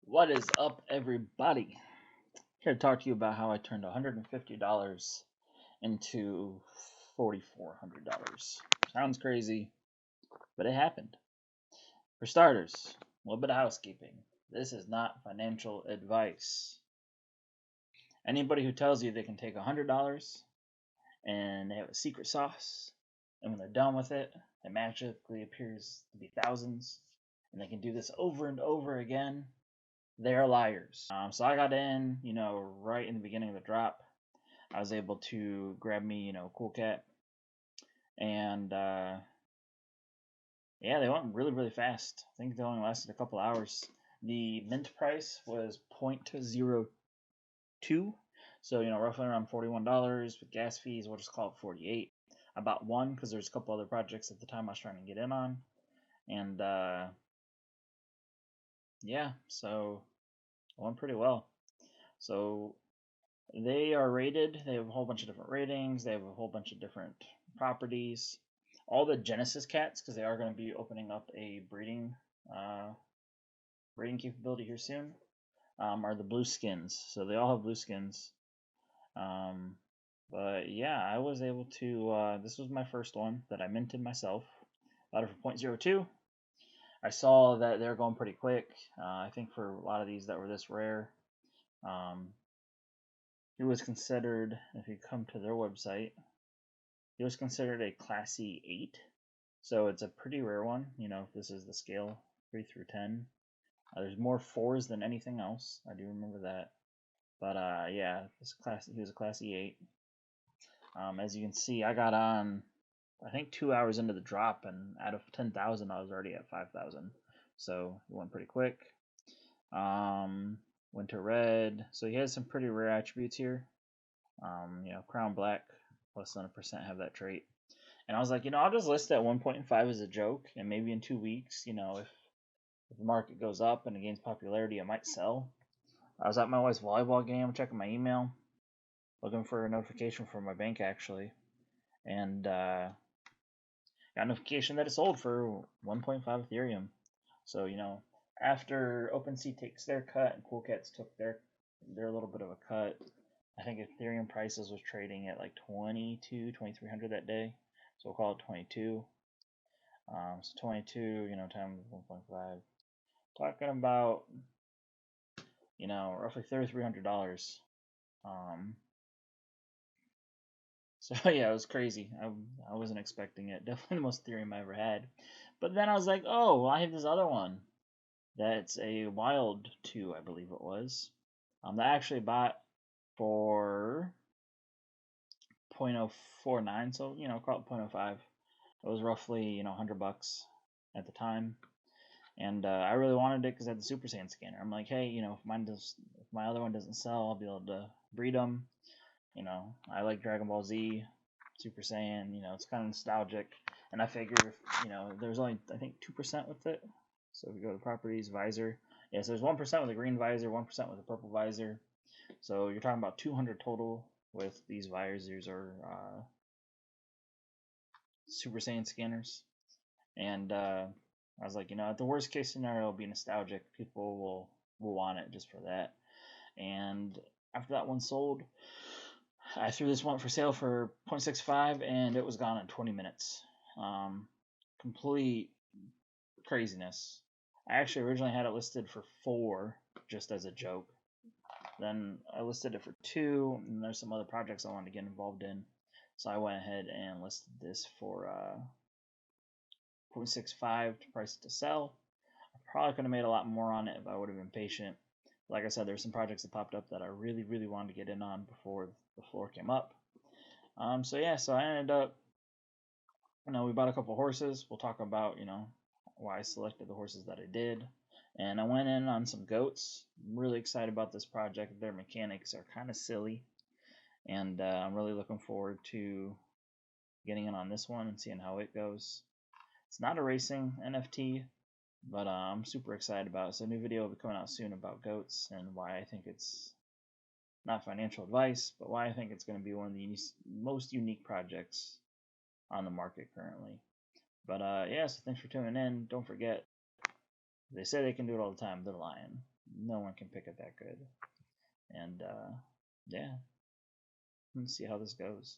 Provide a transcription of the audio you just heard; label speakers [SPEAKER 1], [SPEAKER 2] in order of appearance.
[SPEAKER 1] What is up, everybody? Here to talk to you about how I turned $150 into $4,400. Sounds crazy, but it happened. For starters, a little bit of housekeeping. This is not financial advice. Anybody who tells you they can take $100 and they have a secret sauce, and when they're done with it, it magically appears to be thousands, and they can do this over and over again, they're liars. So I got in, right in the beginning of the drop. I was able to grab me, Cool Cat, and yeah, they went really, really fast. I think they only lasted a couple hours. The mint price was 0.02, so roughly around $41 with gas fees. We'll just call it 48. I bought one because there's a couple other projects at the time I was trying to get in on, and yeah, so it went pretty well. So they are rated. They have a whole bunch of different ratings. They have a whole bunch of different properties. All the Genesis cats, because they are going to be opening up a breeding capability here soon, are the blue skins. So they all have blue skins. But yeah, I was able to. This was my first one that I minted myself. Bought it for 0.02. I saw that they're going pretty quick. I think for a lot of these that were this rare, it was considered, if you come to their website, it was considered a Classy 8. So it's a pretty rare one, if this is the scale, 3 through 10. There's more 4s than anything else. I do remember that. But yeah, he was a Classy 8. As you can see, I got on, I think 2 hours into the drop, and out of 10,000, I was already at 5,000. So it went pretty quick. Winter Red. So he has some pretty rare attributes here. Crown Black, less than 1% have that trait. And I was like, I'll just list it at 1.5 as a joke, and maybe in 2 weeks, if the market goes up and it gains popularity, it might sell. I was at my wife's volleyball game, checking my email, looking for a notification from my bank actually, and got a notification that it sold for 1.5 Ethereum. So after OpenSea takes their cut and Cool Cats took their little bit of a cut, I think Ethereum prices was trading at like 2,300 that day. So we'll call it 22. So 22, times 1.5. Talking about, roughly $3,300. So yeah, it was crazy. I wasn't expecting it. Definitely the most Ethereum I ever had. But then I was like, oh, well, I have this other one. That's a Wild 2, I believe it was. That I actually bought for 0.049, so call it 0.05. It was roughly $100 at the time, and I really wanted it because I had the Super Saiyan scanner. I'm like, hey, if my other one doesn't sell, I'll be able to breed them. I like Dragon Ball Z, Super Saiyan. It's kind of nostalgic, and I figure there's only I think 2% with it. So if we go to properties, visor, so there's 1% with a green visor, 1% with a purple visor. So you're talking about 200 total with these visors or Super Saiyan scanners. And I was like, at the worst case scenario, it'll be nostalgic. People will want it just for that. And after that one sold, I threw this one for sale for 0.65, and it was gone in 20 minutes. Complete craziness. I actually originally had it listed for 4, just as a joke. Then I listed it for 2, and there's some other projects I wanted to get involved in. So I went ahead and listed this for 0.65 to price it to sell. I probably could have made a lot more on it if I would have been patient. Like I said, there's some projects that popped up that I really, really wanted to get in on before the floor came up. So I ended up, we bought a couple horses. We'll talk about, why I selected the horses that I did. And I went in on some GOATz. I'm really excited about this project. Their mechanics are kind of silly. And I'm really looking forward to getting in on this one and seeing how it goes. It's not a racing NFT, but I'm super excited about it. So a new video will be coming out soon about GOATz and why I think it's not financial advice, but why I think it's going to be one of the most unique projects on the market currently. But so thanks for tuning in. Don't forget, they say they can do it all the time. They're lying. no one can pick it that good. And yeah, let's see how this goes.